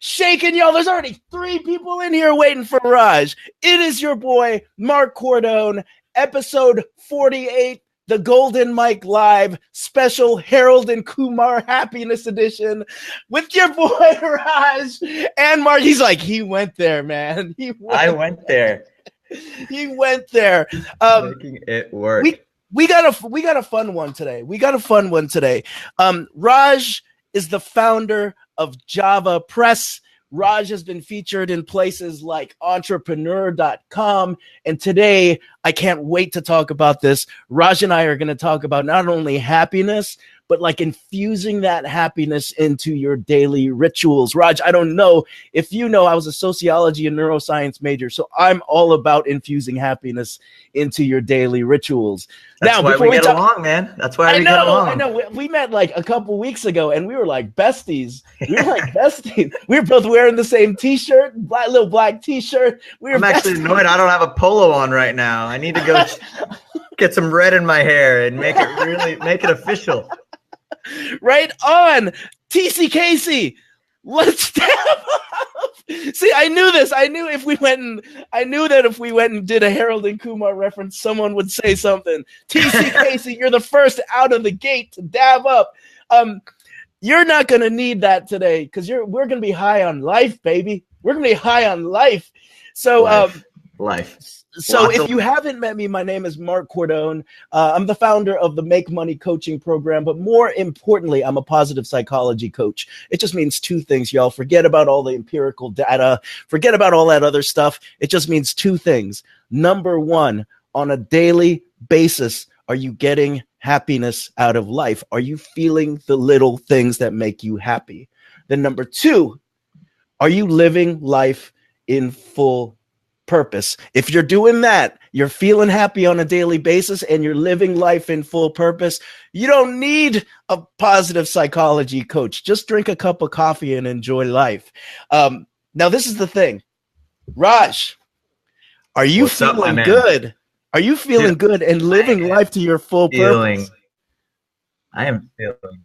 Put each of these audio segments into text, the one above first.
shaking, y'all. There's already 3 people in here waiting for Raj. It is your boy, Mark Cordone, episode 48, the Golden Mike Live special Harold and Kumar Happiness Edition with your boy, Raj. And Mark, he's like, he went there, man. I went there. He went there. Making it work. We got a fun one today. Raj is the founder of Java Press. Raj has been featured in places like entrepreneur.com. And today, I can't wait to talk about this. Raj and I are going to talk about not only happiness, but like infusing that happiness into your daily rituals. Raj, I don't know if you know, I was a sociology and neuroscience major, so I'm all about infusing happiness into your daily rituals. That's why we get along, man. That's why we get along. I know. We met like a couple weeks ago, and we were like besties. We were both wearing the same T-shirt, little black T-shirt. I'm actually annoyed. I don't have a polo on right now. I need to go get some red in my hair and make it official. Right on, TC Casey. Let's step up. See, I knew this. I knew that if we went and did a Harold and Kumar reference, someone would say something. TC Casey, you're the first out of the gate to dab up. You're not gonna need that today because we're gonna be high on life, baby. We're gonna be high on life. So life. So if you haven't met me, my name is Mark Cordone. I'm the founder of the Make Money Coaching Program, but more importantly, I'm a positive psychology coach. It just means 2 things, y'all. Forget about all the empirical data. Forget about all that other stuff. It just means 2 things. Number 1, on a daily basis, are you getting happiness out of life? Are you feeling the little things that make you happy? Then number 2, are you living life in full purpose? If you're doing that, you're feeling happy on a daily basis and you're living life in full purpose, you don't need a positive psychology coach. Just drink a cup of coffee and enjoy life. Now, this is the thing. Raj, are you feeling good? Are you feeling good and living life to your full purpose? I am feeling.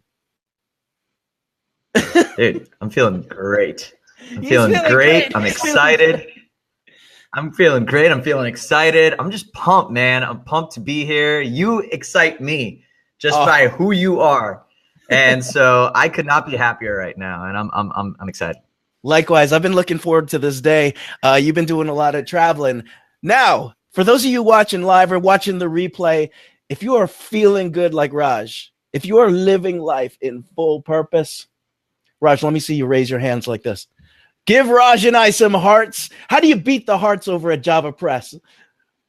Dude, I'm feeling great. I'm feeling great. I'm excited. I'm feeling great. I'm feeling excited. I'm just pumped, man. I'm pumped to be here. You excite me just by who you are. And so I could not be happier right now. And I'm excited. Likewise, I've been looking forward to this day. You've been doing a lot of traveling. Now, for those of you watching live or watching the replay, if you are feeling good like Raj, if you are living life in full purpose, Raj, let me see you raise your hands like this. Give Raj and I some hearts. How do you beat the hearts over at Java Press?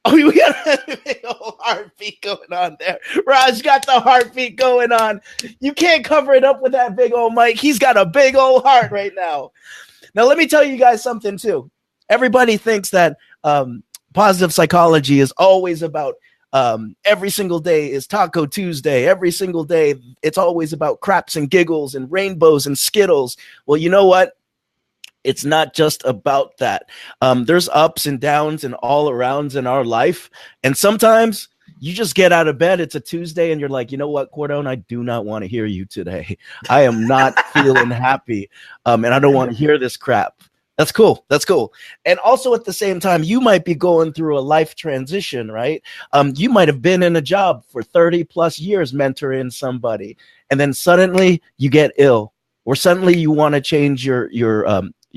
Oh, we got a big old heartbeat going on there. Raj got the heartbeat going on. You can't cover it up with that big old mic. He's got a big old heart right now. Now, let me tell you guys something, too. Everybody thinks that positive psychology is always about every single day is Taco Tuesday. Every single day, it's always about craps and giggles and rainbows and Skittles. Well, you know what? It's not just about that. There's ups and downs and all arounds in our life. And sometimes you just get out of bed. It's a Tuesday and you're like, you know what, Cordone, I do not want to hear you today. I am not feeling happy. And I don't want to hear this crap. That's cool. That's cool. And also at the same time, you might be going through a life transition, right? You might have been in a job for 30 plus years mentoring somebody. And then suddenly you get ill, or suddenly you want to change your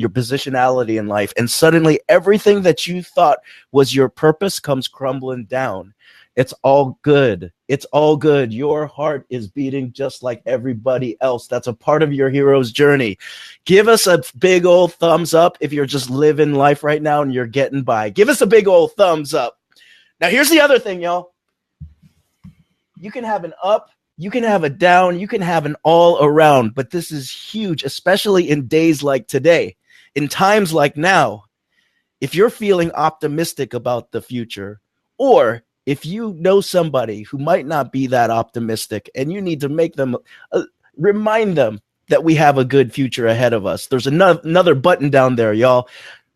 positionality in life, and suddenly everything that you thought was your purpose comes crumbling down. It's all good. It's all good. Your heart is beating just like everybody else. That's a part of your hero's journey. Give us a big old thumbs up if you're just living life right now and you're getting by. Give us a big old thumbs up. Now, here's the other thing, y'all. You can have an up, you can have a down, you can have an all around, but this is huge, especially in days like today. In times like now, if you're feeling optimistic about the future, or if you know somebody who might not be that optimistic and you need to make them, remind them that we have a good future ahead of us. There's another button down there, y'all.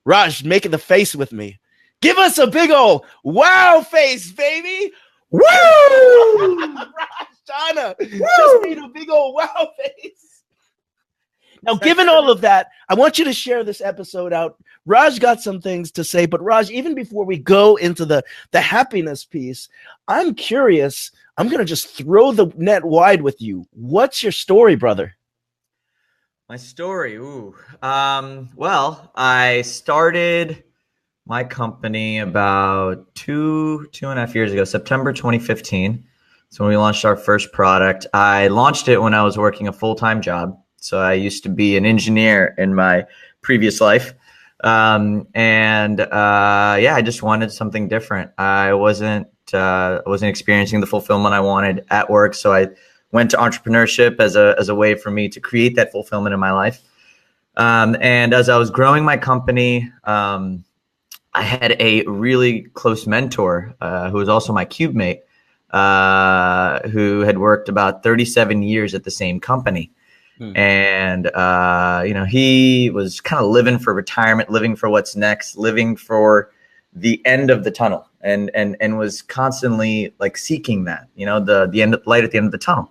Raj, make the face with me. Give us a big old wow face, baby. Woo! Raj Jana just made a big old wow face. Now, given all of that, I want you to share this episode out. Raj got some things to say, but Raj, even before we go into the happiness piece, I'm curious. I'm going to just throw the net wide with you. What's your story, brother? My story. Ooh. Well, I started my company about two and a half years ago, September 2015. So when we launched our first product, I launched it when I was working a full-time job. So I used to be an engineer in my previous life. I just wanted something different. I wasn't experiencing the fulfillment I wanted at work. So I went to entrepreneurship as a way for me to create that fulfillment in my life. And as I was growing my company, I had a really close mentor who was also my cube mate, who had worked about 37 years at the same company. And, he was kind of living for retirement, living for what's next, living for the end of the tunnel and was constantly like seeking that, the end of light at the end of the tunnel.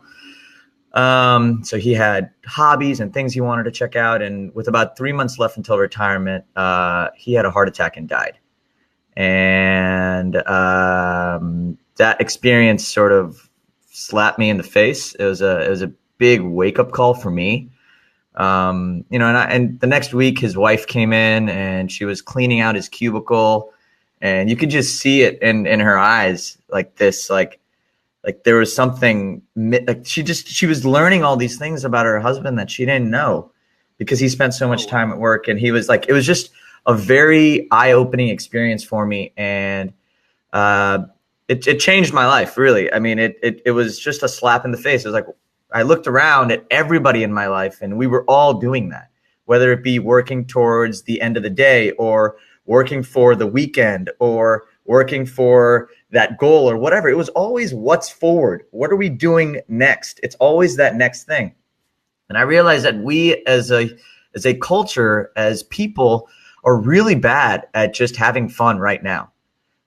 So he had hobbies and things he wanted to check out. And with about 3 months left until retirement, he had a heart attack and died. And that experience sort of slapped me in the face. It was a big wake up call for me. And the next week his wife came in and she was cleaning out his cubicle, and you could just see it in her eyes, like this, like there was something, like she was learning all these things about her husband that she didn't know because he spent so much time at work. And he was like, it was just a very eye-opening experience for me. And it changed my life, really. I mean, it was just a slap in the face. It was like, I looked around at everybody in my life and we were all doing that, whether it be working towards the end of the day or working for the weekend or working for that goal or whatever. It was always what's forward. What are we doing next? It's always that next thing. And I realized that we as a culture, as people, are really bad at just having fun right now.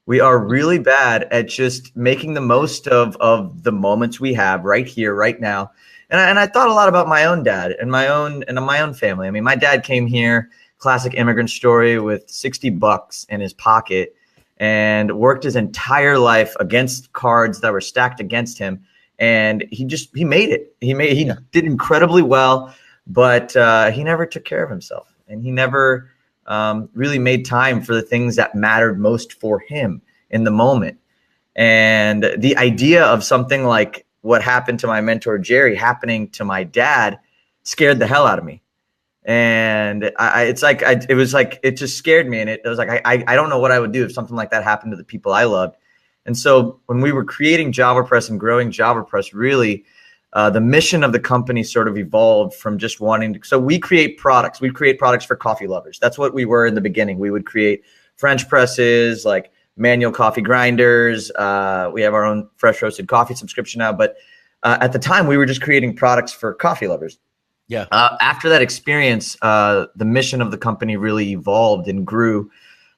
We are really bad at just making the most of the moments we have right here, right now. And I thought a lot about my own dad and my own family. I mean, my dad came here, classic immigrant story, with $60 in his pocket and worked his entire life against cards that were stacked against him. And he made it. He did incredibly well, but he never took care of himself, and he never really made time for the things that mattered most for him in the moment. And the idea of something like what happened to my mentor, Jerry, happening to my dad scared the hell out of me. And it just scared me. And it was like, I don't know what I would do if something like that happened to the people I loved. And so when we were creating JavaPress and growing JavaPress, really, the mission of the company sort of evolved from just wanting to. So we create products. We create products for coffee lovers. That's what we were in the beginning. We would create French presses, like manual coffee grinders. We have our own fresh roasted coffee subscription now. But at the time, we were just creating products for coffee lovers. Yeah. After that experience, the mission of the company really evolved and grew.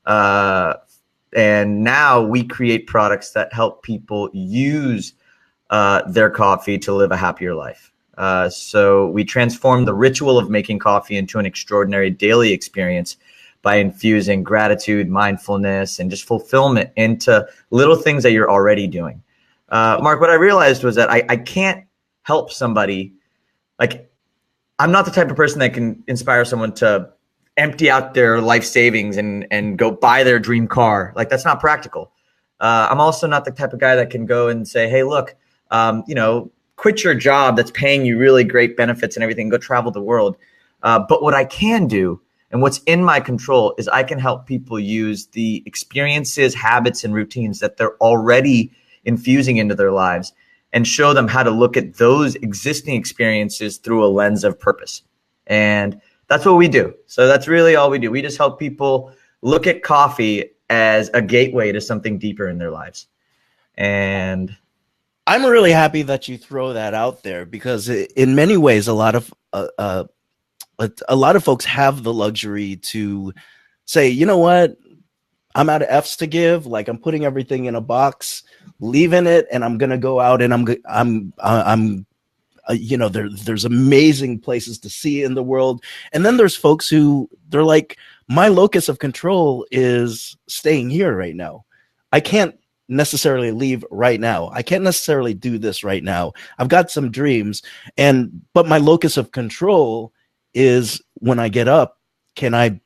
And now we create products that help people use their coffee to live a happier life. So we transform the ritual of making coffee into an extraordinary daily experience by infusing gratitude, mindfulness, and just fulfillment into little things that you're already doing. Mark, what I realized was that I can't help somebody. Like, I'm not the type of person that can inspire someone to empty out their life savings and go buy their dream car. Like, that's not practical. I'm also not the type of guy that can go and say, hey, look, quit your job that's paying you really great benefits and everything, go travel the world. But what I can do, and what's in my control, is I can help people use the experiences, habits, and routines that they're already infusing into their lives and show them how to look at those existing experiences through a lens of purpose. And that's what we do. So that's really all we do. We just help people look at coffee as a gateway to something deeper in their lives. And I'm really happy that you throw that out there, because in many ways, a lot of folks have the luxury to say, you know what, I'm out of F's to give. Like, I'm putting everything in a box, leaving it, and I'm gonna go out and I'm there's amazing places to see in the world. And then there's folks who they're like, my locus of control is staying here right now. I can't necessarily leave right now. I can't necessarily do this right now. I've got some dreams, but my locus of control is when I get up, can I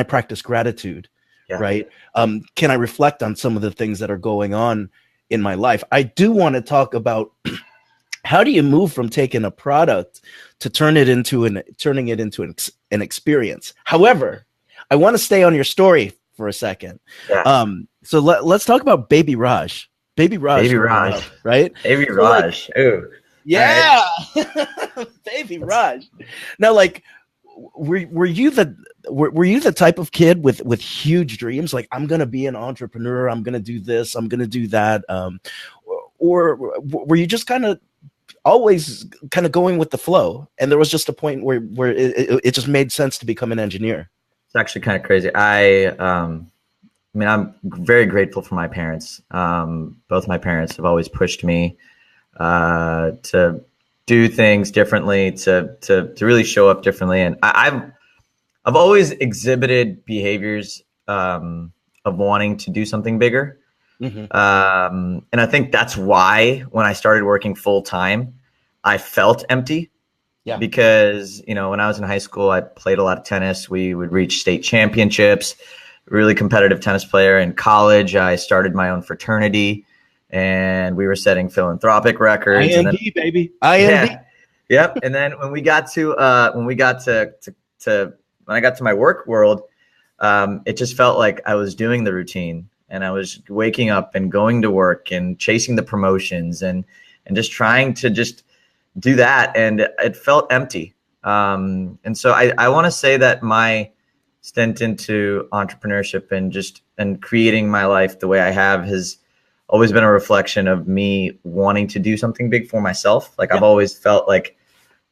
practice gratitude? Yeah. Right. Can I reflect on some of the things that are going on in my life? I do want to talk about how do you move from taking a product to turning it into an experience. However, I want to stay on your story for a second. Yeah. So let's talk about Baby Raj. Baby Raj, right? Baby so Raj. Like, ooh. Yeah. Right. Baby Raj. Now, like, were you the type of kid with huge dreams? Like, I'm going to be an entrepreneur. I'm going to do this. I'm going to do that. Or were you just always kind of going with the flow? And there was just a point where it just made sense to become an engineer. It's actually kind of crazy. I mean, I'm very grateful for my parents. Both my parents have always pushed me to do things differently, to really show up differently. And I've always exhibited behaviors of wanting to do something bigger. Mm-hmm. And I think that's why when I started working full time, I felt empty. Yeah. Because, when I was in high school, I played a lot of tennis. We would reach state championships, really competitive tennis player. In college, I started my own fraternity and we were setting philanthropic records. IND, baby. IND. Yeah. Yep. And then when I got to my work world, it just felt like I was doing the routine and I was waking up and going to work and chasing the promotions and just trying to just do that. And it felt empty. And so I want to say that my stint into entrepreneurship and creating my life the way I have has always been a reflection of me wanting to do something big for myself. Like, yeah. I've always felt like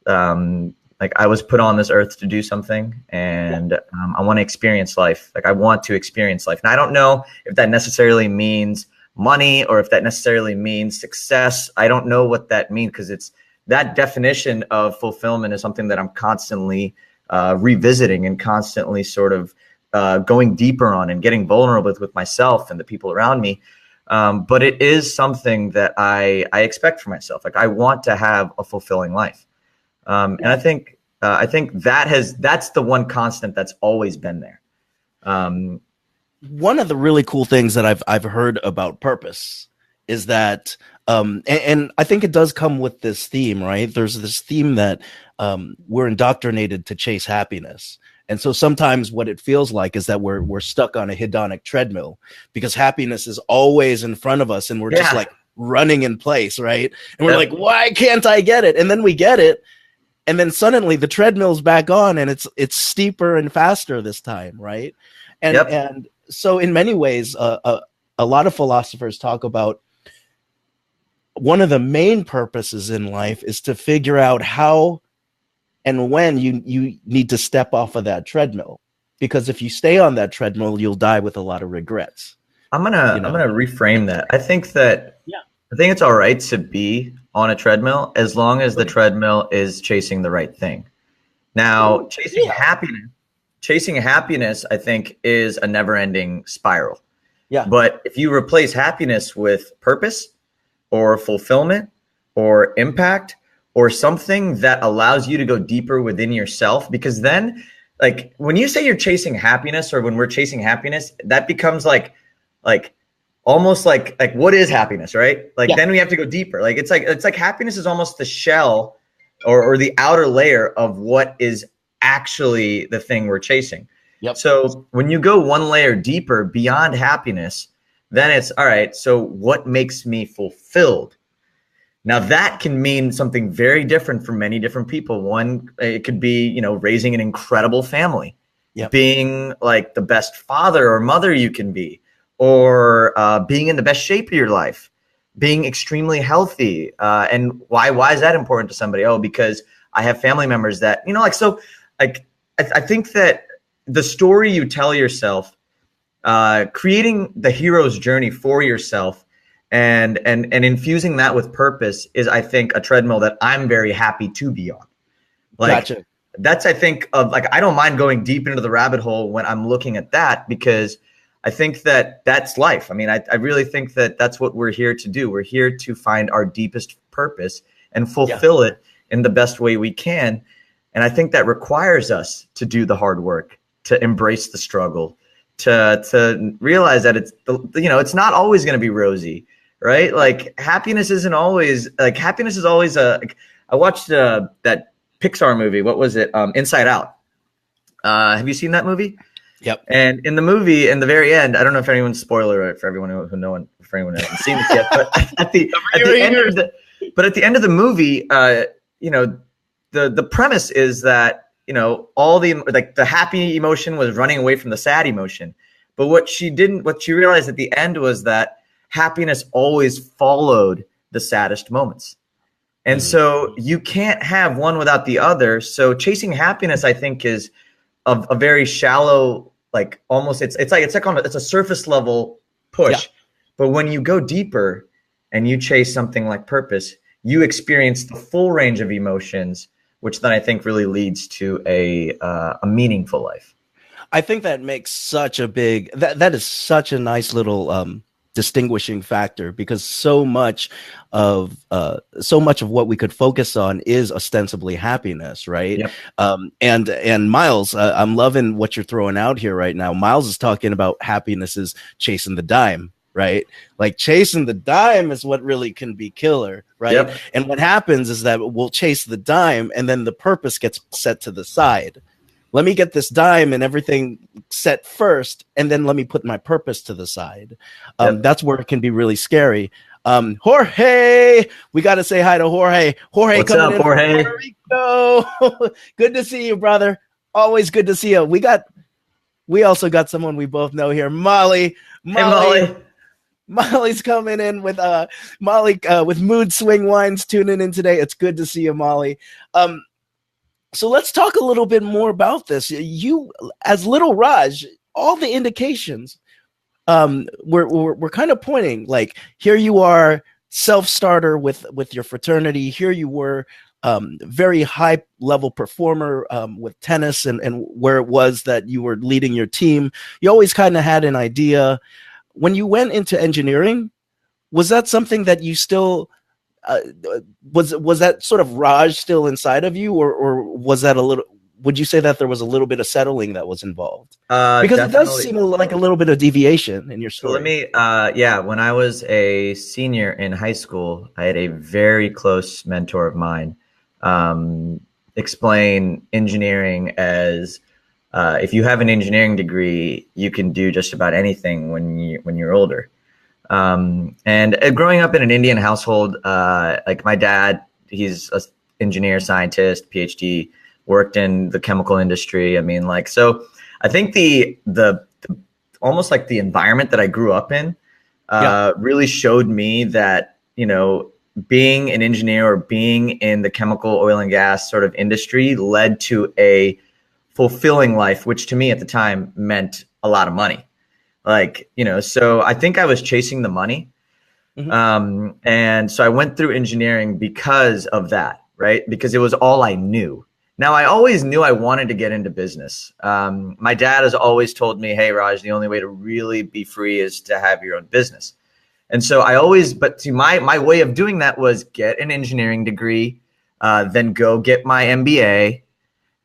I was put on this earth to do something, and I want to experience life. Like, I want to experience life. And I don't know if that necessarily means money or if that necessarily means success. I don't know what that means, because it's that definition of fulfillment is something that I'm constantly revisiting and constantly sort of going deeper on and getting vulnerable with myself and the people around me. But it is something that I expect for myself. Like, I want to have a fulfilling life. And I think that's the one constant that's always been there. One of the really cool things that I've heard about purpose is that, and I think it does come with this theme, right? There's this theme that we're indoctrinated to chase happiness. And so sometimes what it feels like is that we're stuck on a hedonic treadmill because happiness is always in front of us and we're just like running in place, right? And we're like, why can't I get it? And then we get it. And then suddenly the treadmill's back on and it's steeper and faster this time, right? And so in many ways, a lot of philosophers talk about one of the main purposes in life is to figure out how and when you need to step off of that treadmill. Because if you stay on that treadmill, you'll die with a lot of regrets. I'm gonna reframe that. I think it's all right to be on a treadmill as long as the treadmill is chasing the right thing. Now, chasing happiness, I think, is a never-ending spiral. Yeah. But if you replace happiness with purpose or fulfillment or impact or something that allows you to go deeper within yourself, because then, like, when you say you're chasing happiness or when we're chasing happiness, that becomes like almost like what is happiness, right? Like, then we have to go deeper. Like, it's like happiness is almost the shell or the outer layer of what is actually the thing we're chasing. Yep. So when you go one layer deeper beyond happiness, then it's all right. So what makes me fulfilled? Now that can mean something very different for many different people. One, it could be, raising an incredible family, being like the best father or mother you can be, or being in the best shape of your life, being extremely healthy. And why is that important to somebody? Oh, because I have family members that, I think that the story you tell yourself, creating the hero's journey for yourself and infusing that with purpose is, I think, a treadmill that I'm very happy to be on. Like, Gotcha. that's, I think, of like, I don't mind going deep into the rabbit hole when I'm looking at that, because I think that that's life. I mean, I really think that that's what we're here to do. We're here to find our deepest purpose and fulfill it in the best way we can. And I think that requires us to do the hard work, to embrace the struggle, to realize that it's not always going to be rosy, right? Like, happiness is always I watched that Pixar movie. What was it? Inside Out. Have you seen that movie? Yep. And in the movie, in the very end, I don't know if anyone's for everyone for anyone who hasn't seen this yet, but at the end of the movie, the premise is that, all the happy emotion was running away from the sad emotion. But what she realized at the end was that happiness always followed the saddest moments. And so you can't have one without the other. So chasing happiness, I think, is a very shallow, like, almost it's a surface level push. Yeah. But when you go deeper and you chase something like purpose, you experience the full range of emotions, which then I think really leads to a meaningful life. I think that makes such a big, that is such a nice little distinguishing factor, because so much of what we could focus on is ostensibly happiness, right? Yep. And Miles, I'm loving what you're throwing out here right now. Miles is talking about happiness is chasing the dime, right? Like, chasing the dime is what really can be killer, right? Yep. And what happens is that we'll chase the dime, and then the purpose gets set to the side. Let me get this dime and everything set first, and then let me put my purpose to the side. That's where it can be really scary. Jorge, we got to say hi to Jorge. Jorge, what's up, Jorge? Puerto Rico. Good to see you, brother. Always good to see you. We also got someone we both know here, Molly. Hey, Molly. Molly's coming in with with Mood Swing Wines tuning in today. It's good to see you, Molly. So let's talk a little bit more about this. You, as Little Raj, all the indications we're kind of pointing, like, here you are, self-starter with your fraternity. Here you were, very high level performer with tennis and where it was that you were leading your team. You always kind of had an idea. When you went into engineering, was that something that you still was that sort of Raj still inside of you, or was that would you say that there was a little bit of settling that was involved? Because definitely. It does seem like a little bit of deviation in your story. So let me, when I was a senior in high school, I had a very close mentor of mine explain engineering as if you have an engineering degree, you can do just about anything when you're older. And growing up in an Indian household, like, my dad, he's an engineer, scientist, PhD, worked in the chemical industry. I mean, like, so I think the almost like the environment that I grew up in really showed me that, being an engineer or being in the chemical, oil and gas sort of industry led to a fulfilling life, which to me at the time meant a lot of money. Like, so I think I was chasing the money. Mm-hmm. And so I went through engineering because of that, right? Because it was all I knew. Now, I always knew I wanted to get into business. My dad has always told me, hey, Raj, the only way to really be free is to have your own business. And so my way of doing that was get an engineering degree, then go get my MBA.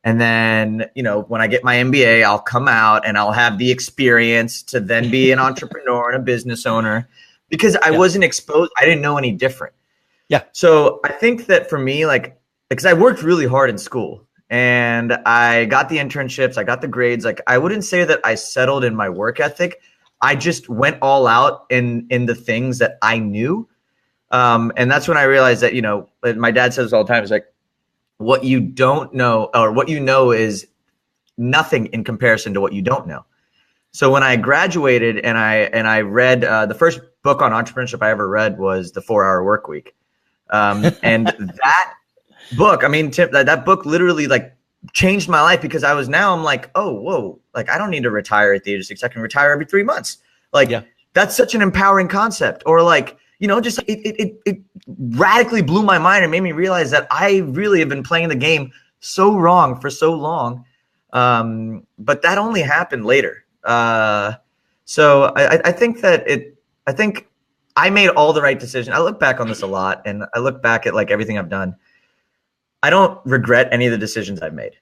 And then, when I get my MBA, I'll come out and I'll have the experience to then be an entrepreneur and a business owner, because I wasn't exposed. I didn't know any different. Yeah. So I think that for me, like, because I worked really hard in school and I got the internships, I got the grades. Like, I wouldn't say that I settled in my work ethic. I just went all out in the things that I knew. And that's when I realized that, my dad says all the time, it's like, what you don't know, or what you know, is nothing in comparison to what you don't know. So when I graduated and I read the first book on entrepreneurship I ever read was The 4-Hour Workweek. And that book, I mean, Tim, that book literally like changed my life, because I'm like, oh, whoa, like, I don't need to retire at the age of 6. I can retire every 3 months. Like, that's such an empowering concept. Or like, just it radically blew my mind and made me realize that I really have been playing the game so wrong for so long. But that only happened later. So I think I think I made all the right decisions. I look back on this a lot, and I look back at like everything I've done. I don't regret any of the decisions I've made.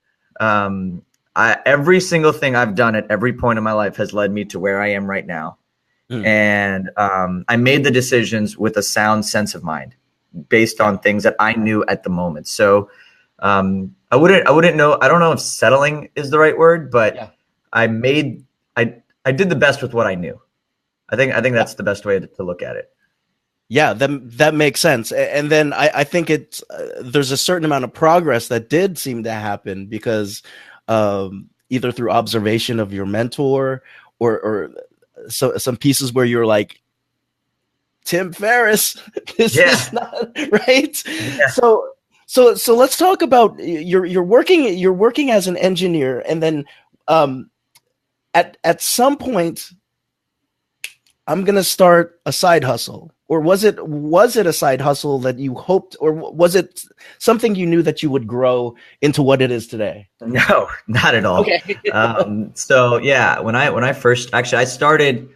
Every single thing I've done at every point in my life has led me to where I am right now. And I made the decisions with a sound sense of mind based on things that I knew at the moment. So I wouldn't know. I don't know if settling is the right word, but I did the best with what I knew. I think that's the best way to look at it. Yeah, that makes sense. And then I think it's there's a certain amount of progress that did seem to happen because either through observation of your mentor or so some pieces where you're like, Tim Ferriss, this is not right. Yeah. So let's talk about you're working as an engineer, and then at some point I'm gonna start a side hustle. Or was it a side hustle that you hoped, or was it something you knew that you would grow into what it is today? No, not at all. Okay. So yeah, when I first I started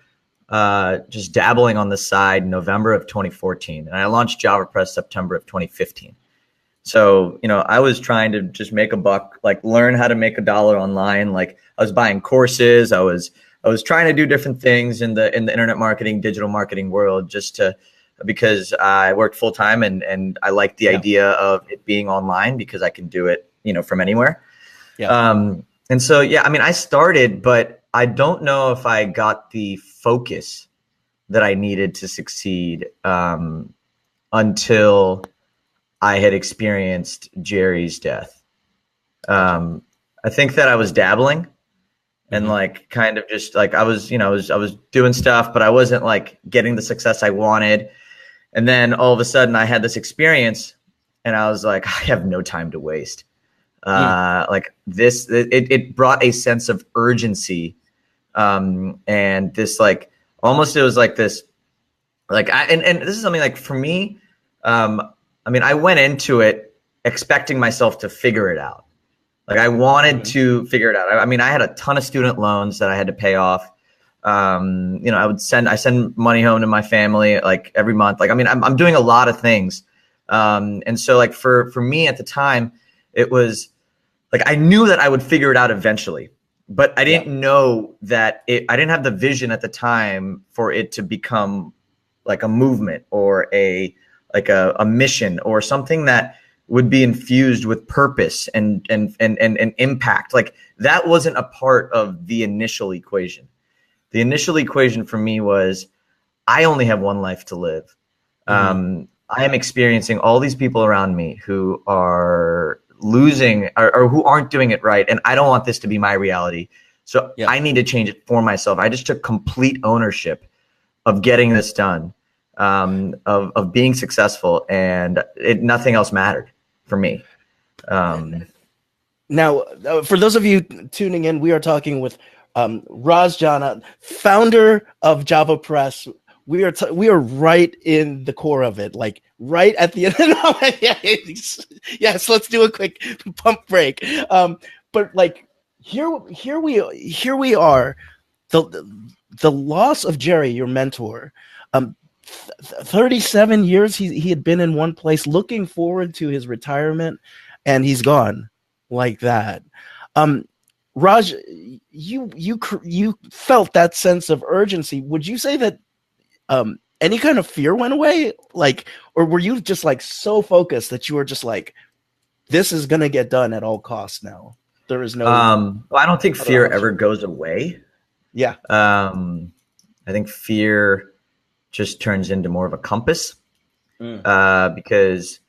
just dabbling on the side in November of 2014, and I launched JavaPress September of 2015. So, I was trying to just make a buck, like learn how to make $1 online. Like I was buying courses. I was trying to do different things in the internet marketing, digital marketing world, because I worked full time and I liked the idea of it being online because I can do it, from anywhere. Yeah. And so, I started, but I don't know if I got the focus that I needed to succeed until I had experienced Jerry's death. I think that I was dabbling. And like, kind of just like, I was doing stuff, but I wasn't like getting the success I wanted. And then all of a sudden I had this experience and I was like, I have no time to waste. Like this, it brought a sense of urgency. And this, like, almost, it was like this, like, and this is something like for me, I went into it expecting myself to figure it out. Like I wanted to figure it out. I had a ton of student loans that I had to pay off. I send money home to my family like every month. Like, I'm doing a lot of things. And so like for me at the time, it was like, I knew that I would figure it out eventually, but I didn't know that I didn't have the vision at the time for it to become like a movement or a mission or something that would be infused with purpose and impact. Like that wasn't a part of the initial equation. The initial equation for me was I only have one life to live. I am experiencing all these people around me who are losing or who aren't doing it right. And I don't want this to be my reality. So I need to change it for myself. I just took complete ownership of getting this done, of being successful, and nothing else mattered for me. Now, for those of you tuning in, we are talking with Raj Jana, founder of JavaPress. We are right in the core of it, like right at the end. Yes, let's do a quick pump break. But like here we are. The loss of Jerry, your mentor. 37 years he had been in one place, looking forward to his retirement, and he's gone like that. Raj, you felt that sense of urgency. Would you say that any kind of fear went away, like, or were you just like so focused that you were just like, this is gonna get done at all costs now? There is no I don't think fear ever goes away. I think fear just turns into more of a compass, because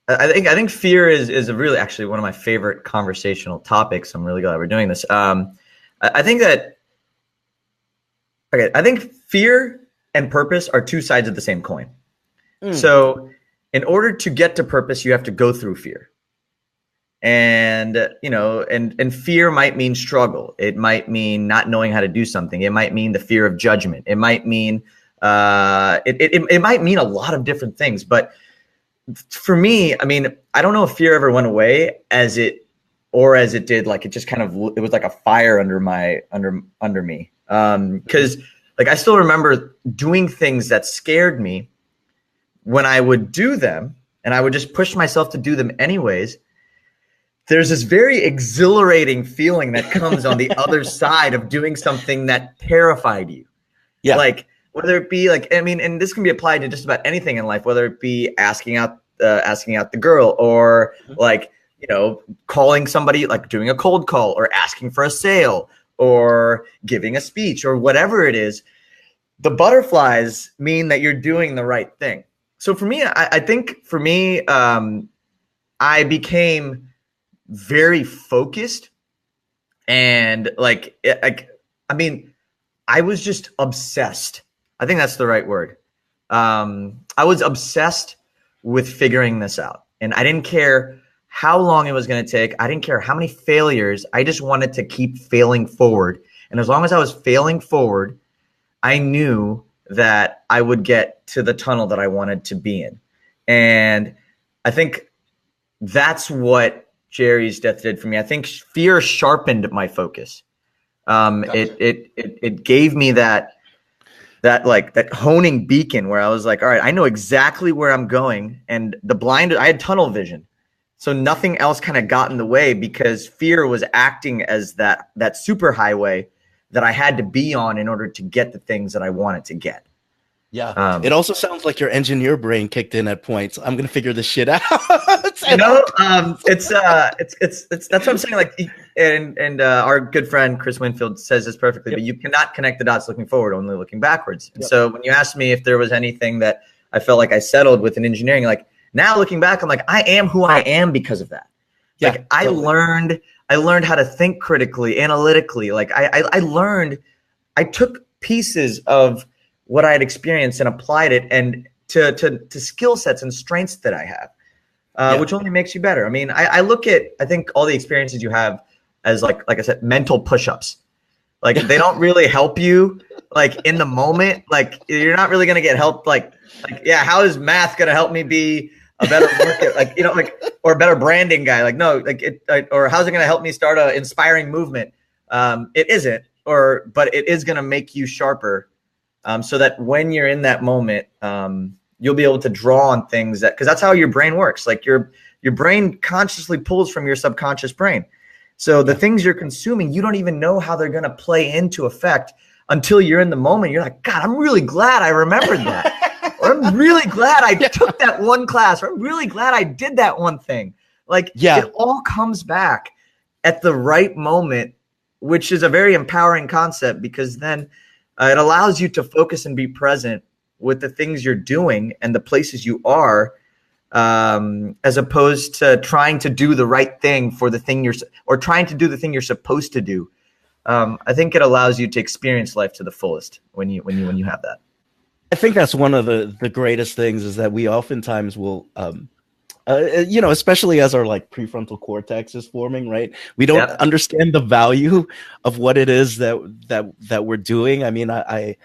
I think fear is a really, actually one of my favorite conversational topics. I'm really glad we're doing this. I think fear and purpose are two sides of the same coin. So in order to get to purpose, you have to go through fear. And, and fear might mean struggle. It might mean not knowing how to do something. It might mean the fear of judgment. It might mean It might mean a lot of different things, but for me, I mean, I don't know if fear ever went away as it did. Like it just kind of, it was like a fire under me. Cause like, I still remember doing things that scared me. When I would do them and I would just push myself to do them anyways, there's this very exhilarating feeling that comes on the other side of doing something that terrified you. Yeah. Like, whether it be like, I mean, and this can be applied to just about anything in life, whether it be asking out the girl, or like, you know, calling somebody, like doing a cold call, or asking for a sale, or giving a speech, or whatever it is. The butterflies mean that you're doing the right thing. So for me, I think for me, I became very focused, and I mean, I was just obsessed. I think that's the right word. I was obsessed with figuring this out, and I didn't care how long it was going to take. I didn't care how many failures. I just wanted to keep failing forward. And as long as I was failing forward, I knew that I would get to the tunnel that I wanted to be in. And I think that's what Jerry's death did for me. I think fear sharpened my focus. Gotcha. It gave me that honing beacon where I was like, all right, I know exactly where I'm going. And I had tunnel vision. So nothing else kind of got in the way, because fear was acting as that super highway that I had to be on in order to get the things that I wanted to get. Yeah. It also sounds like your engineer brain kicked in at points. I'm going to figure this shit out. You know, it's that's what I'm saying. Like, and our good friend Chris Winfield says this perfectly, but you cannot connect the dots looking forward, only looking backwards. And so when you asked me if there was anything that I felt like I settled with in engineering, like now looking back, I'm like, I am who I am because of that. Yeah, like totally. I learned how to think critically, analytically. Like I took pieces of what I had experienced and applied it and to skill sets and strengths that I have, which only makes you better. I mean, I look at, I think all the experiences you have as like I said, mental push-ups. Like they don't really help you like in the moment. Like you're not really going to get help. Like, yeah, how is math going to help me be a better market, like, you know, like, or a better branding guy? Like, no, like or how's it going to help me start a inspiring movement? It isn't, but it is going to make you sharper. So that when you're in that moment, you'll be able to draw on things because that's how your brain works. Like your brain consciously pulls from your subconscious brain. So the things you're consuming, you don't even know how they're going to play into effect until you're in the moment. You're like, God, I'm really glad I remembered that. Or I'm really glad I took that one class. Or I'm really glad I did that one thing. Like it all comes back at the right moment, which is a very empowering concept, because then it allows you to focus and be present with the things you're doing and the places you are, as opposed to trying to do the right thing for the thing or trying to do the thing you're supposed to do. I think it allows you to experience life to the fullest when you have that. I think that's one of the greatest things, is that we oftentimes will, you know, especially as our like prefrontal cortex is forming, right? We don't understand the value of what it is that we're doing. I mean, I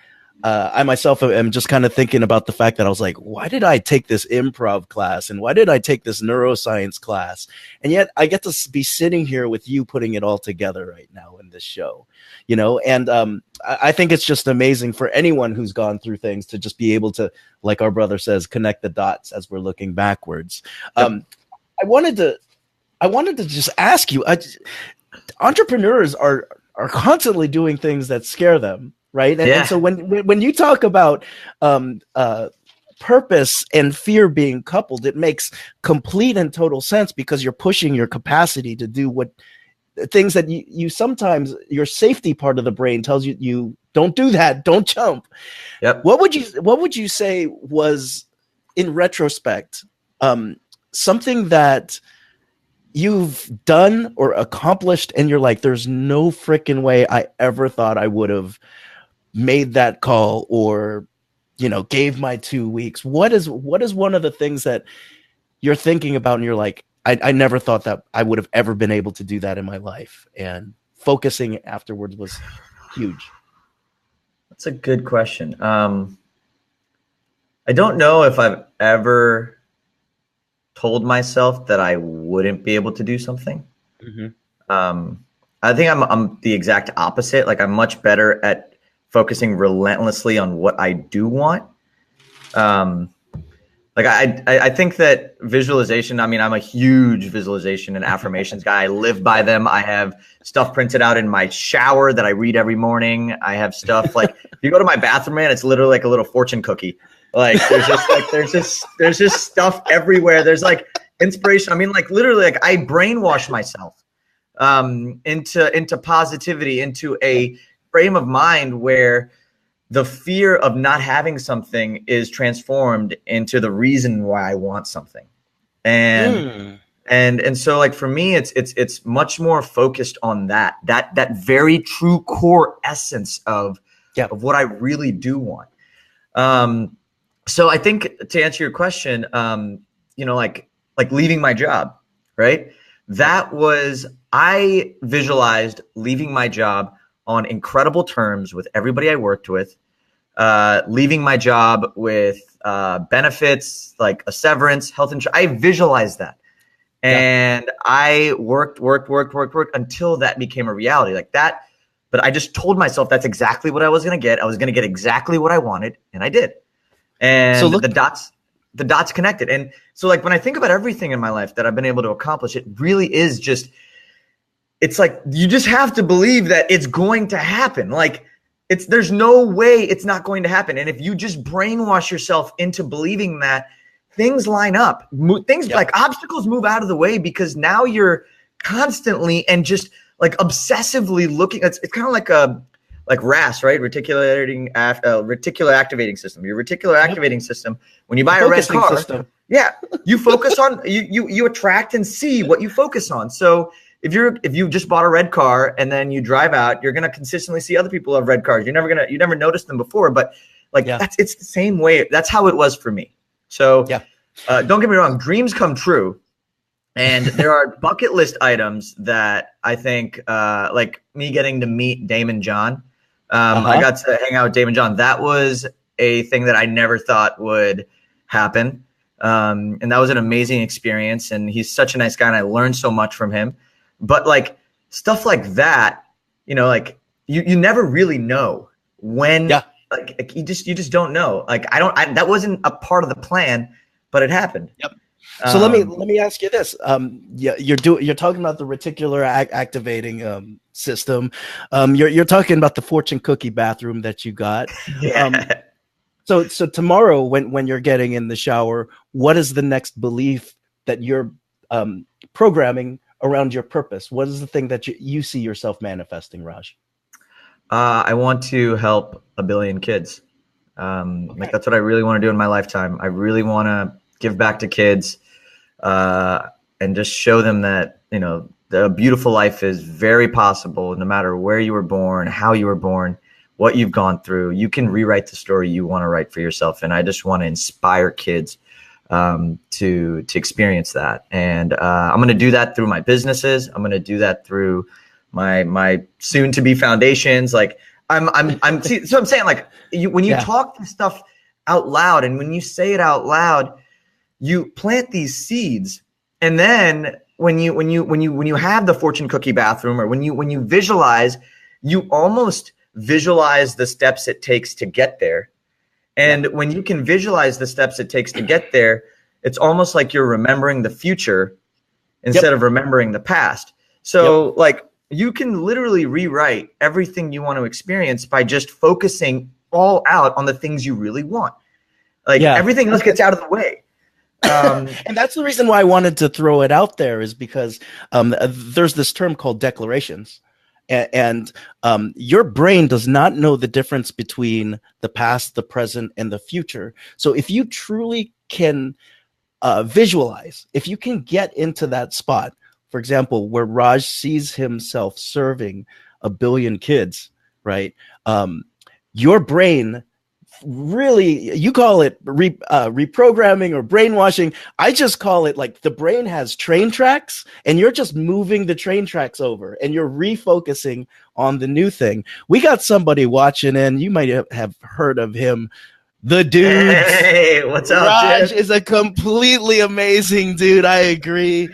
myself am just kind of thinking about the fact that I was like, why did I take this improv class? And why did I take this neuroscience class? And yet I get to be sitting here with you putting it all together right now in this show, you know? And I think it's just amazing for anyone who's gone through things to just be able to, like our brother says, connect the dots as we're looking backwards. I wanted to just ask you, entrepreneurs are constantly doing things that scare them. Right. And so when you talk about purpose and fear being coupled, it makes complete and total sense, because you're pushing your capacity to do things that you sometimes your safety part of the brain tells you don't do that. Don't jump. Yep. What would you say was, in retrospect, something that you've done or accomplished and you're like, there's no freaking way I ever thought I would have made that call, or, you know, gave my 2 weeks? What is one of the things that you're thinking about and you're like, I never thought that I would have ever been able to do that in my life, and focusing afterwards was huge? That's a good question. I don't know if I've ever told myself that I wouldn't be able to do something. Mm-hmm. Um, I think I'm the exact opposite. Like I'm much better at focusing relentlessly on what I do want. Um, like I think that visualization. I mean, I'm a huge visualization and affirmations guy. I live by them. I have stuff printed out in my shower that I read every morning. I have stuff like if you go to my bathroom, man, it's literally like a little fortune cookie. Like there's just stuff everywhere. There's like inspiration. I mean, like literally, like I brainwash myself into positivity, into a frame of mind where the fear of not having something is transformed into the reason why I want something. And and so like for me it's much more focused on that very true core essence of what I really do want. So I think to answer your question, like leaving my job, right? That was, I visualized leaving my job on incredible terms with everybody I worked with, leaving my job with benefits like a severance, health insurance. I visualized that. And I worked until that became a reality like that. But I just told myself that's exactly what I was going to get. I was going to get exactly what I wanted, and I did. And so the dots connected. And so like when I think about everything in my life that I've been able to accomplish, it really is just, it's like you just have to believe that it's going to happen. Like there's no way it's not going to happen. And if you just brainwash yourself into believing that, things line up. Things like obstacles move out of the way because now you're constantly and just like obsessively looking. It's kind of like RAS, right? Reticular activating system. Your reticular activating system. When you buy a red car, you focus on you attract and see what you focus on. So if you just bought a red car and then you drive out, you're gonna consistently see other people have red cars. You never noticed them before, but like it's the same way. That's how it was for me. So don't get me wrong, dreams come true. And there are bucket list items that I think, like me getting to meet Damon John. I got to hang out with Damon John. That was a thing that I never thought would happen. And that was an amazing experience. And he's such a nice guy and I learned so much from him. But like stuff like that, like you never really know when, like you just don't know. Like that wasn't a part of the plan, but it happened. So let me ask you this. You're talking about the reticular activating system. You're talking about the fortune cookie bathroom that you got. So tomorrow when you're getting in the shower, what is the next belief that you're programming around your purpose? What is the thing that you see yourself manifesting, Raj? I want to help 1 billion kids. Like that's what I really want to do in my lifetime. I really want to give back to kids and just show them that, the beautiful life is very possible no matter where you were born, how you were born, what you've gone through. You can rewrite the story you want to write for yourself. And I just want to inspire kids to experience that. And I'm going to do that through my businesses. I'm going to do that through my soon to be foundations. Like so I'm saying like when you talk this stuff out loud and when you say it out loud, you plant these seeds. And then when you have the fortune cookie bathroom or when you visualize, you almost visualize the steps it takes to get there. And when you can visualize the steps it takes to get there, it's almost like you're remembering the future instead of remembering the past. So like you can literally rewrite everything you want to experience by just focusing all out on the things you really want. Like everything else gets out of the way. And that's the reason why I wanted to throw it out there is because there's this term called declarations. And your brain does not know the difference between the past, the present, and the future. So if you truly can visualize, if you can get into that spot, for example, where Raj sees himself serving 1 billion kids, right? Your brain really, you call it reprogramming or brainwashing. I just call it like the brain has train tracks and you're just moving the train tracks over and you're refocusing on the new thing. We got somebody watching and you might have heard of him, the dudes. Hey, what's up, Raj Jim? is a completely amazing dude. I agree.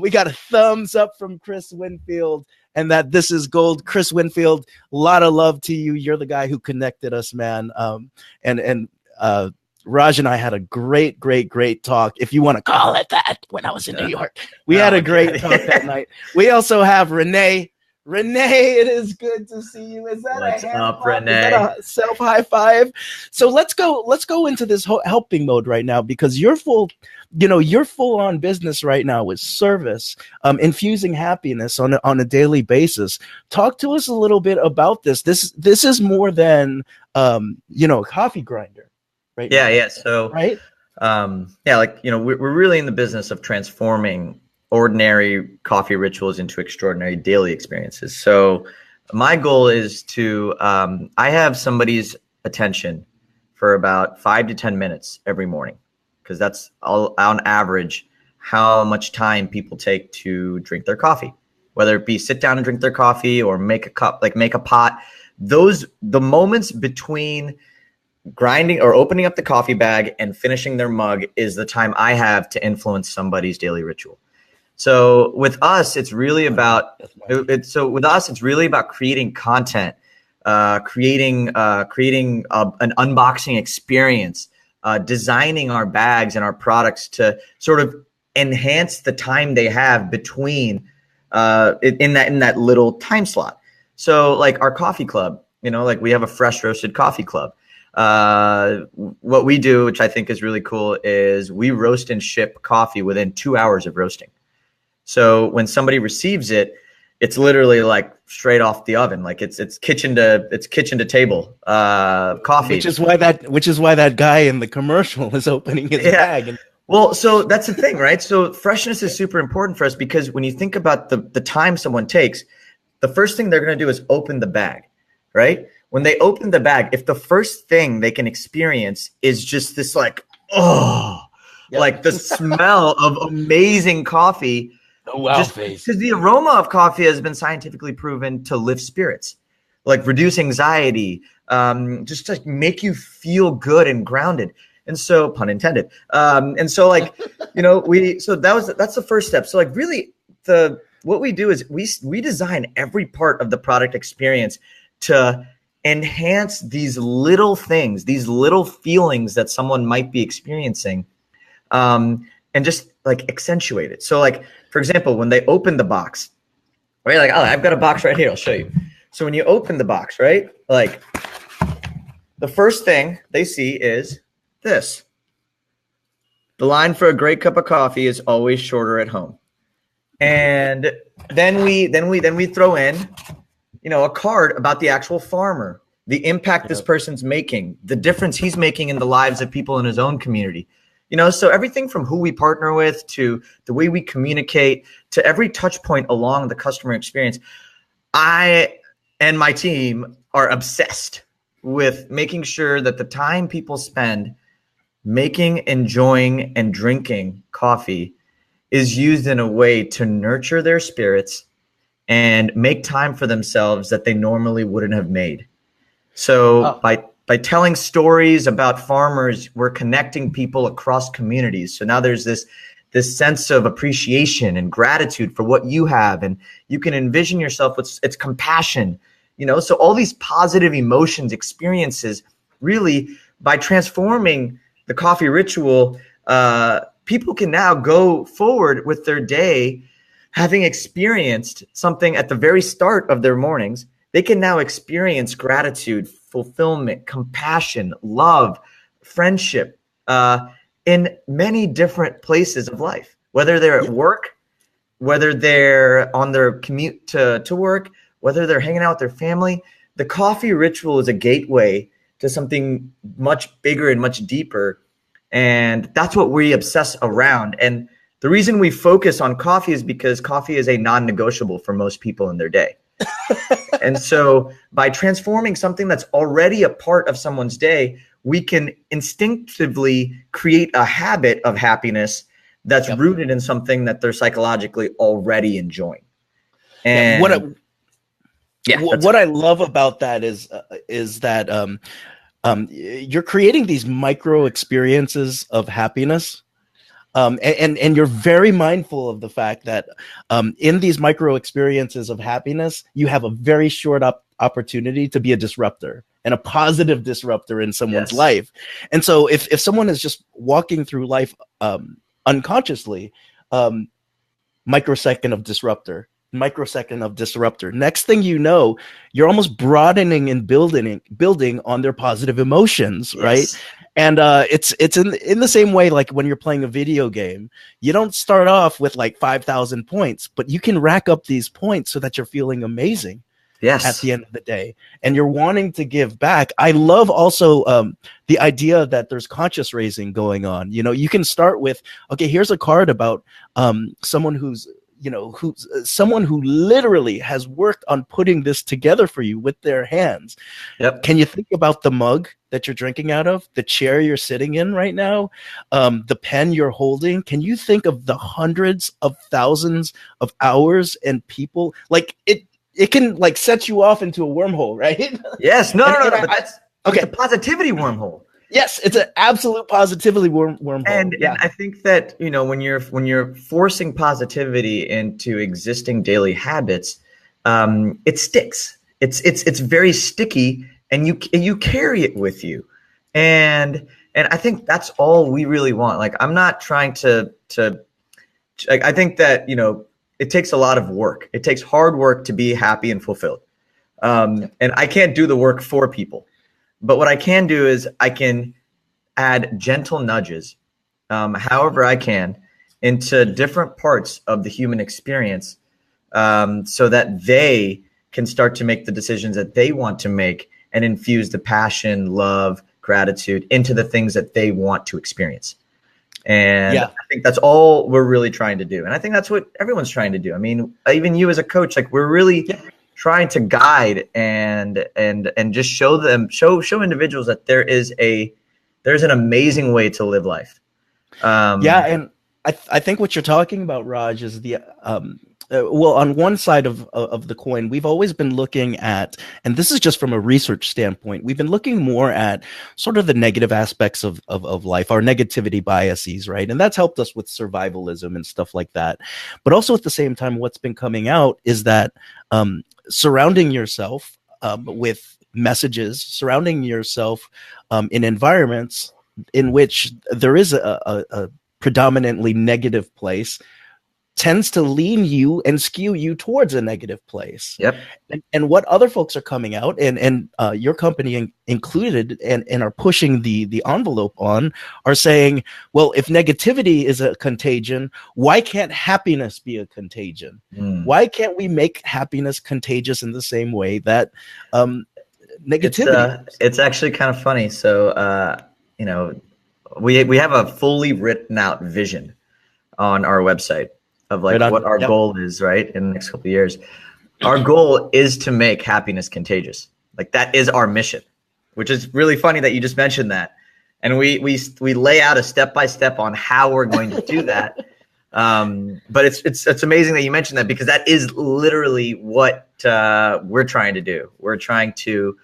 We got a thumbs up from Chris Winfield, and that this is gold. Chris Winfield, a lot of love to you. You're the guy who connected us, man. And Raj and I had a great, great, great talk, if you want to call it that, when I was in New York. We had a great talk that night. We also have Renee. Renee, it is good to see you. Is that What's a hand up, clap? Renee? Is that a self high five? So let's go into this helping mode right now, because you're full on business right now with service, infusing happiness on a daily basis. Talk to us a little bit about this. This is more than a coffee grinder, right? Yeah, now, yeah. So, right? we're really in the business of transforming ordinary coffee rituals into extraordinary daily experiences. So my goal is to, I have somebody's attention for about 5 to 10 minutes every morning, because that's on average how much time people take to drink their coffee, whether it be sit down and drink their coffee or make a cup, like make a pot. The moments between grinding or opening up the coffee bag and finishing their mug is the time I have to influence somebody's daily ritual. So with us, it's really about creating content, creating an unboxing experience, designing our bags and our products to sort of enhance the time they have between in that little time slot. So like our coffee club, like we have a fresh roasted coffee club. What we do, which I think is really cool, is we roast and ship coffee within 2 hours of roasting. So when somebody receives it, it's literally like straight off the oven, like it's kitchen to table coffee. Which is why that guy in the commercial is opening his bag. Well, so that's the thing, right? So freshness is super important for us, because when you think about the time someone takes, the first thing they're going to do is open the bag, right? When they open the bag, if the first thing they can experience is just this like, like the smell of amazing coffee. Oh, wow, face. Because the aroma of coffee has been scientifically proven to lift spirits, like reduce anxiety, just to make you feel good and grounded. And so, pun intended. And so, like, that's the first step. So, like, really, what we do is we design every part of the product experience to enhance these little things, these little feelings that someone might be experiencing, and just like accentuate it. So, like, for example, when they open the box, right? Like, oh, I've got a box right here. I'll show you. So when you open the box, right? Like, the first thing they see is this. The line for a great cup of coffee is always shorter at home. And then we throw in, a card about the actual farmer, the impact this person's making, the difference he's making in the lives of people in his own community. So everything from who we partner with to the way we communicate to every touch point along the customer experience. I and my team are obsessed with making sure that the time people spend making, enjoying, and drinking coffee is used in a way to nurture their spirits and make time for themselves that they normally wouldn't have made. So by telling stories about farmers, we're connecting people across communities. So now there's this sense of appreciation and gratitude for what you have, and you can envision yourself with it's compassion, so all these positive emotions, experiences, really by transforming the coffee ritual, people can now go forward with their day having experienced something at the very start of their mornings. They can now experience gratitude, fulfillment, compassion, love, friendship in many different places of life, whether they're at work, whether they're on their commute to work, whether they're hanging out with their family. The coffee ritual is a gateway to something much bigger and much deeper. And that's what we obsess around. And the reason we focus on coffee is because coffee is a non-negotiable for most people in their day. And so by transforming something that's already a part of someone's day, we can instinctively create a habit of happiness that's rooted in something that they're psychologically already enjoying. And what I love about that is that you're creating these micro experiences of happiness. And you're very mindful of the fact that in these micro experiences of happiness, you have a very short opportunity to be a disruptor and a positive disruptor in someone's life. And so if someone is just walking through life unconsciously, microsecond of disruptor, next thing you know, you're almost broadening and building on their positive emotions, right? And it's in the same way, like when you're playing a video game, you don't start off with like 5,000 points, but you can rack up these points so that you're feeling amazing at the end of the day, and you're wanting to give back. I love also the idea that there's conscious raising going on. You know, you can start with, okay, here's a card about someone who's someone who literally has worked on putting this together for you with their hands. Can you think about the mug that you're drinking out of, the chair you're sitting in right now, the pen you're holding? Can you think of the hundreds of thousands of hours and people? Like it can like set you off into a wormhole, right? Yes. No. But that's okay. It's a positivity wormhole. Yes, it's an absolute positivity wormhole. And I think that, you know, when you're forcing positivity into existing daily habits, it sticks. It's very sticky, and you carry it with you. And I think that's all we really want. Like, I'm not trying to I think that, you know, it takes a lot of work. It takes hard work to be happy and fulfilled. And I can't do the work for people. But what I can do is I can add gentle nudges, however I can, into different parts of the human experience, so that they can start to make the decisions that they want to make and infuse the passion, love, gratitude into the things that they want to experience. And I think that's all we're really trying to do. And I think that's what everyone's trying to do. I mean, even you as a coach, like, we're really trying to guide and just show individuals that there's an amazing way to live life. And I think what you're talking about, Raj, is the well, on one side of the coin, we've always been looking at, and this is just from a research standpoint, we've been looking more at sort of the negative aspects of life, our negativity biases, right? And that's helped us with survivalism and stuff like that. But also at the same time, what's been coming out is that surrounding yourself with messages, surrounding yourself in environments in which there is a predominantly negative place tends to lean you and skew you towards a negative place. And what other folks are coming out, and your company included, and are pushing the envelope on, are saying, well, if negativity is a contagion, why can't happiness be a contagion? Why can't we make happiness contagious in the same way that negativity? It's actually kind of funny. So, you know, we have a fully written out vision on our website of like what our goal is, right, in the next couple of years. Our goal is to make happiness contagious. Like, that is our mission, which is really funny that you just mentioned that. And we lay out a step-by-step on how we're going to do that. But it's amazing that you mentioned that, because that is literally what we're trying to do. We're trying to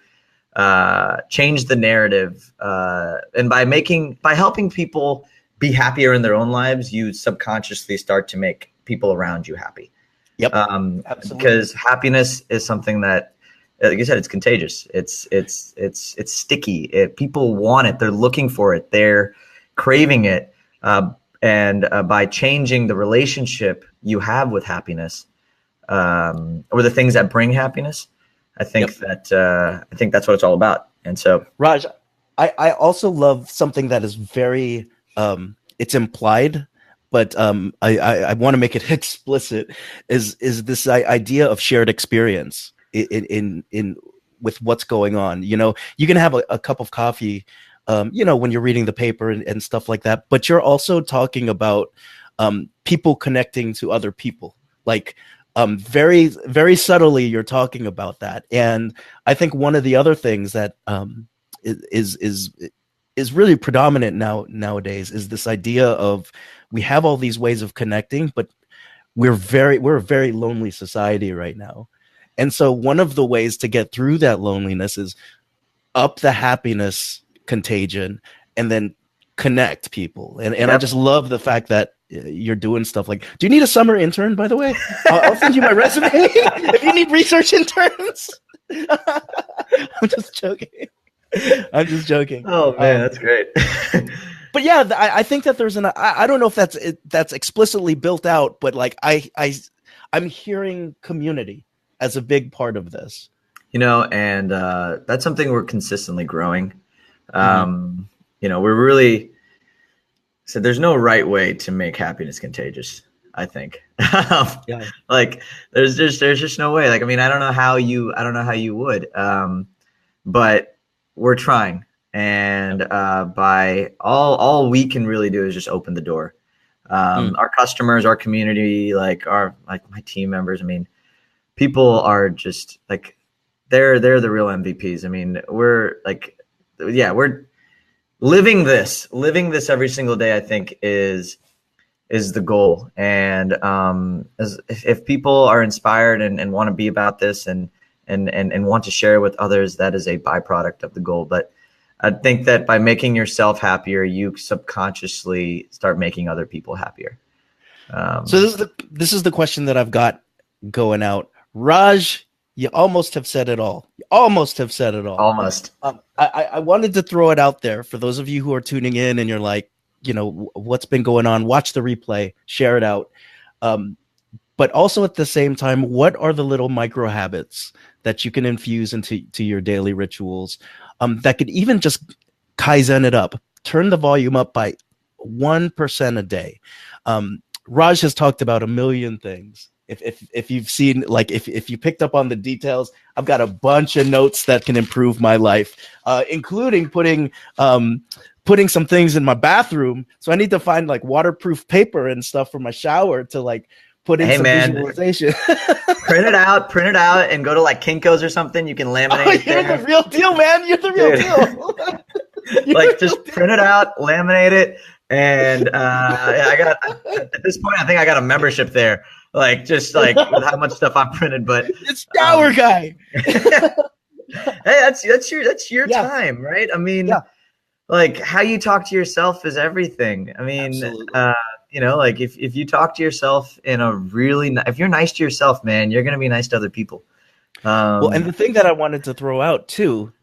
change the narrative, and by helping people be happier in their own lives, you subconsciously start to make people around you happy. Absolutely. Because happiness is something that, like you said, it's contagious. It's sticky. People want it. They're looking for it. They're craving it. And by changing the relationship you have with happiness, or the things that bring happiness, I think that's what it's all about. And so, Raj, I also love something that is very it's implied, but I want to make it explicit, is this idea of shared experience in with what's going on. You know, you can have a cup of coffee, you know, when you're reading the paper and stuff like that, but you're also talking about people connecting to other people, like very, very subtly you're talking about that. And I think one of the other things that is really predominant nowadays is this idea of, we have all these ways of connecting, but we're a very lonely society right now. And so one of the ways to get through that loneliness is up the happiness contagion and then connect people. And Yep. I just love the fact that you're doing stuff like, do you need a summer intern, by the way? I'll send you my resume if you need research interns. I'm just joking. I'm just joking. Oh man, that's great. But yeah, I think that there's I don't know if that's explicitly built out, but like I'm hearing community as a big part of this. You know, and that's something we're consistently growing. You know, we're really, so there's no right way to make happiness contagious, I think. Yeah. Like there's just no way. Like, I mean, I don't know how you would, but we're trying. And by all we can really do is just open the door. Our customers, our community, like my team members, I mean, people are just like, they're the real MVPs. I mean, we're living this every single day, I think is the goal. And if people are inspired and want to be about this and want to share it with others, that is a byproduct of the goal. But I think that by making yourself happier, you subconsciously start making other people happier. So this is the question that I've got going out. Raj, you almost have said it all. Almost. I wanted to throw it out there for those of you who are tuning in and you're like, you know, what's been going on? Watch the replay, share it out. But also at the same time, what are the little micro habits that you can infuse into your daily rituals that could even just Kaizen it up, turn the volume up by 1% a day? Raj has talked about a million things. If you've seen, like, if you picked up on the details, I've got a bunch of notes that can improve my life, including putting some things in my bathroom. So I need to find like waterproof paper and stuff for my shower to like put in visualization. print it out and go to like Kinko's or something. You can laminate it there. You're the real deal, man. You're the real deal. Like just print it out, laminate it. And I got, at this point, I think I got a membership there. Like just like with how much stuff I've printed, but it's Shower Guy. Hey, that's your time, right? I mean, like how you talk to yourself is everything. I mean, you know, like if you talk to yourself in a really, if you're nice to yourself, man, you're gonna be nice to other people. Well, and the thing that I wanted to throw out too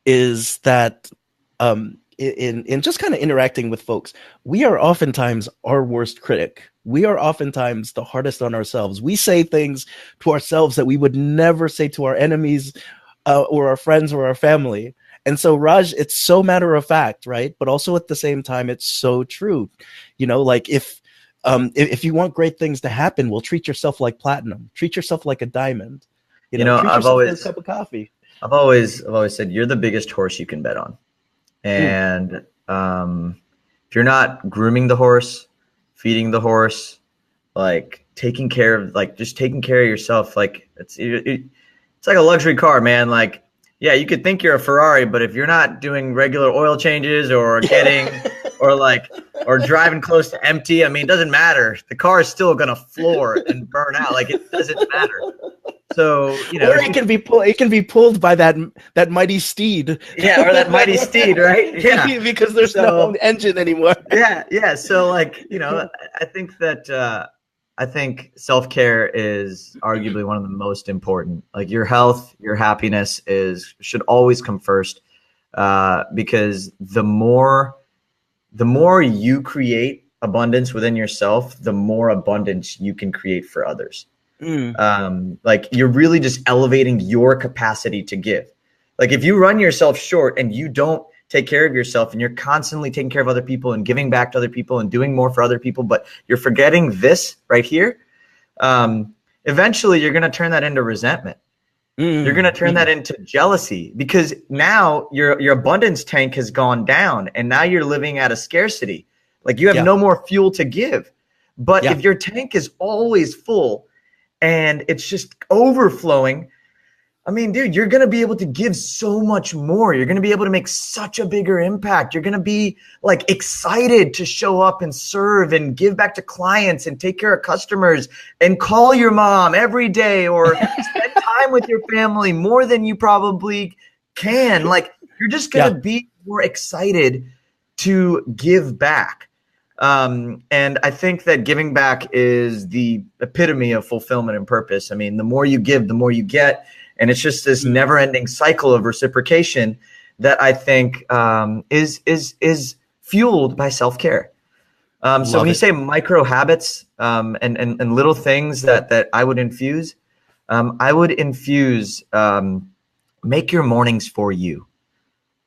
is that in just kind of interacting with folks, we are oftentimes our worst critic. We are oftentimes the hardest on ourselves. We say things to ourselves that we would never say to our enemies or our friends or our family. And so, Raj, it's so matter of fact, right? But also at the same time, it's so true. You know, like if you want great things to happen, well, treat yourself like platinum. Treat yourself like a diamond. You know, treat yourself like a cup of coffee. I've always said you're the biggest horse you can bet on. And if you're not grooming the horse, feeding the horse, like taking care of yourself, like it's like a luxury car, man. Like, yeah, you could think you're a Ferrari, but if you're not doing regular oil changes or getting or driving close to empty, I mean, it doesn't matter. The car is still gonna floor and burn out. Like, it doesn't matter. So, you know, or it can be pulled by that mighty steed. Yeah, or that mighty steed, right? Yeah, because there's no engine anymore. Yeah. So, like, you know, I think self-care is arguably one of the most important. Like, your health, your happiness should always come first, because the more you create abundance within yourself, the more abundance you can create for others. Like, you're really just elevating your capacity to give. Like, if you run yourself short and you don't take care of yourself and you're constantly taking care of other people and giving back to other people and doing more for other people, but you're forgetting this right here, eventually you're going to turn that into resentment. You're going to turn that into jealousy, because now your abundance tank has gone down and now you're living at a scarcity. Like, you have no more fuel to give. But if your tank is always full and it's just overflowing, I mean, dude, you're going to be able to give so much more. You're going to be able to make such a bigger impact. You're going to be like excited to show up and serve and give back to clients and take care of customers and call your mom every day or spend time with your family more than you probably can. Like, You're just going to be more excited to give back. And I think that giving back is the epitome of fulfillment and purpose. I mean, the more you give, the more you get. And it's just this never ending cycle of reciprocation that I think is fueled by self-care. So when you say micro habits and little things that I would infuse, make your mornings for you.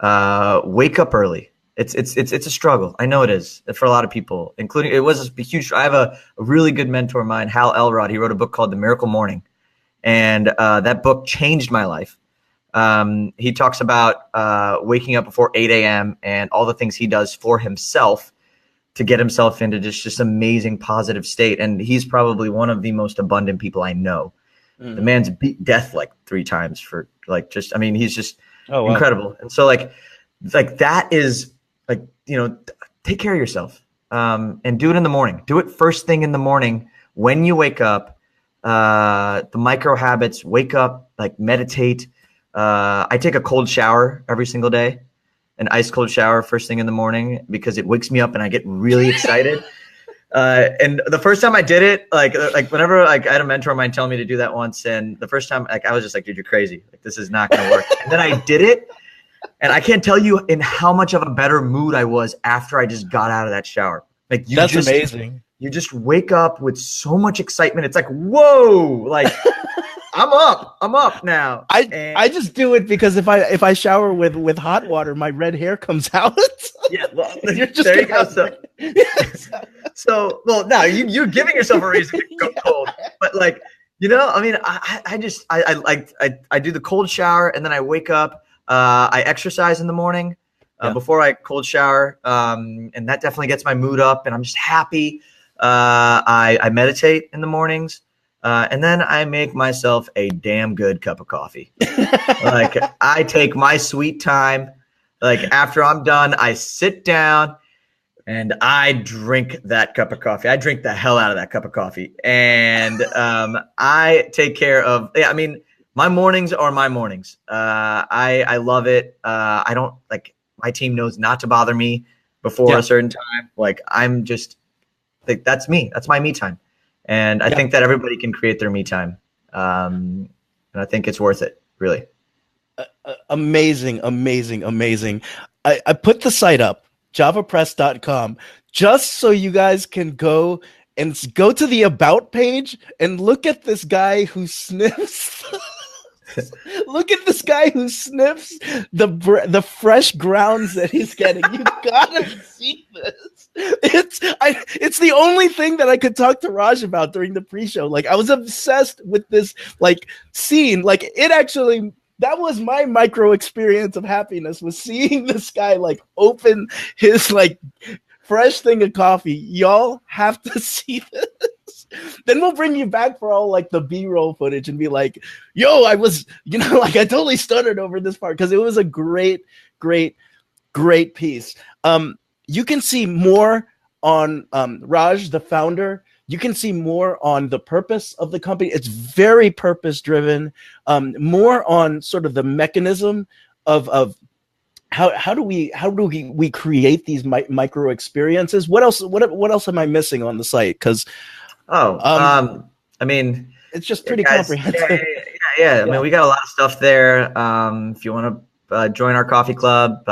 Wake up early. It's a struggle. I know it is for a lot of people, including it was a huge. I have a really good mentor of mine, Hal Elrod. He wrote a book called The Miracle Morning, and that book changed my life. He talks about waking up before 8 a.m. and all the things he does for himself to get himself into just amazing positive state. And he's probably one of the most abundant people I know. The man's beat death like 3 times for he's just incredible. And so like that is like, take care of yourself and do it in the morning. Do it first thing in the morning when you wake up. The micro habits, wake up, like meditate. I take a cold shower every single day, an ice cold shower first thing in the morning because it wakes me up and I get really excited. And the first time I did it, like whenever I had a mentor of mine tell me to do that once, and the first time I was just like, dude, you're crazy. Like this is not going to work. And then I did it, and I can't tell you in how much of a better mood I was after I just got out of that shower. Like that's amazing. You just wake up with so much excitement. It's like, whoa, like I'm up now. I just do it because if I shower with hot water, my red hair comes out. Yeah, well, there you go. So well, now you're giving yourself a reason to go cold, but like, I mean, I do the cold shower and then I wake up. I exercise in the morning before I cold shower, and that definitely gets my mood up, and I'm just happy. I meditate in the mornings. And then I make myself a damn good cup of coffee. Like I take my sweet time. Like after I'm done, I sit down and I drink that cup of coffee. I drink the hell out of that cup of coffee. And I take care of, my mornings are my mornings. I love it. I don't my team knows not to bother me before a certain time. Like I'm just like, that's me. That's my me time. And I think that everybody can create their me time. And I think it's worth it, really. Amazing. I put the site up, javapress.com, just so you guys can go to the about page and look at this guy who sniffs. Look at this guy who sniffs the fresh grounds that he's getting. You gotta see this. It's the only thing that I could talk to Raj about during the pre-show. Like I was obsessed with this scene. Like it actually, that was my micro experience of happiness, was seeing this guy open his fresh thing of coffee. Y'all have to see this. Then we'll bring you back for all the B-roll footage and be like, yo, I was, I totally stuttered over this part because it was a great piece. You can see more on Raj, the founder. You can see more on the purpose of the company. It's very purpose driven. More on sort of the mechanism of how do we create these micro experiences? What else am I missing on the site? Because it's just pretty comprehensive. Yeah. I mean, we got a lot of stuff there. If you want to join our coffee club,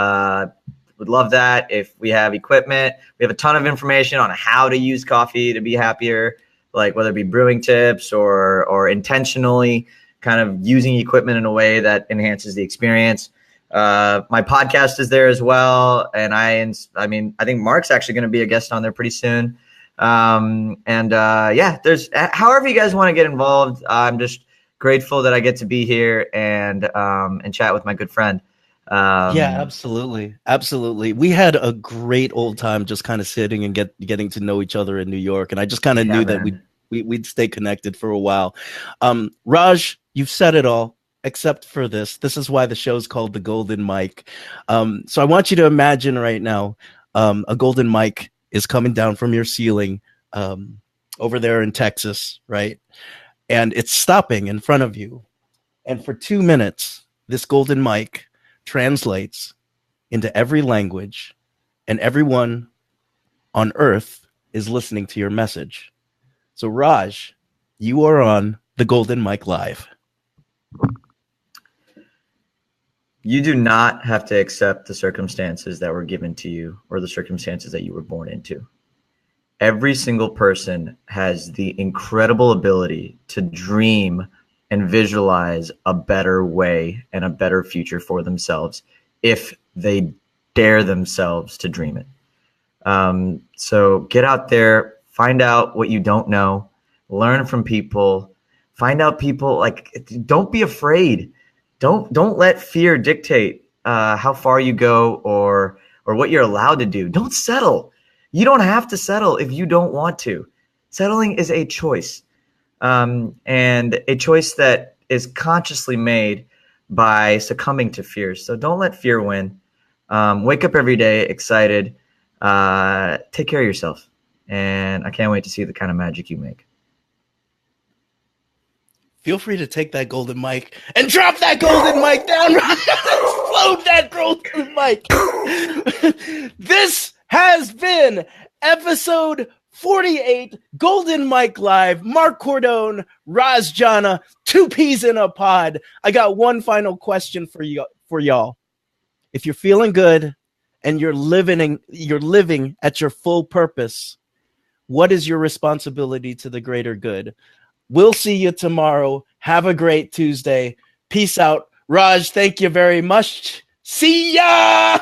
would love that. If we have equipment, we have a ton of information on how to use coffee to be happier, whether it be brewing tips or intentionally kind of using equipment in a way that enhances the experience. My podcast is there as well. And I think Mark's actually going to be a guest on there pretty soon. There's however you guys want to get involved. I'm just grateful that I get to be here and chat with my good friend. Absolutely. We had a great old time just kind of sitting and getting to know each other in New York, and I just kind of knew that we'd stay connected for a while. Raj, you've said it all except for this. This is why the show's called The Golden Mic. So I want you to imagine right now, a golden mic is coming down from your ceiling over there in Texas, right? And it's stopping in front of you. And for 2 minutes, this golden mic translates into every language, and everyone on earth is listening to your message. So Raj, you are on the Golden Mic Live. You do not have to accept the circumstances that were given to you or the circumstances that you were born into. Every single person has the incredible ability to dream and visualize a better way and a better future for themselves if they dare themselves to dream it. So get out there, find out what you don't know, learn from people, find out people, like, don't be afraid. Don't let fear dictate how far you go or what you're allowed to do. Don't settle. You don't have to settle if you don't want to. Settling is a choice, and a choice that is consciously made by succumbing to fear. So don't let fear win. Wake up every day excited. Take care of yourself. And I can't wait to see the kind of magic you make. Feel free to take that golden mic and drop that golden mic down. Explode that golden mic. This has been episode 48, Golden Mic Live. Mark Cordone, Raj Jana, 2 peas in a pod. I got one final question for y'all. If you're feeling good and you're living at your full purpose, what is your responsibility to the greater good? We'll see you tomorrow. Have a great Tuesday. Peace out. Raj, thank you very much. See ya!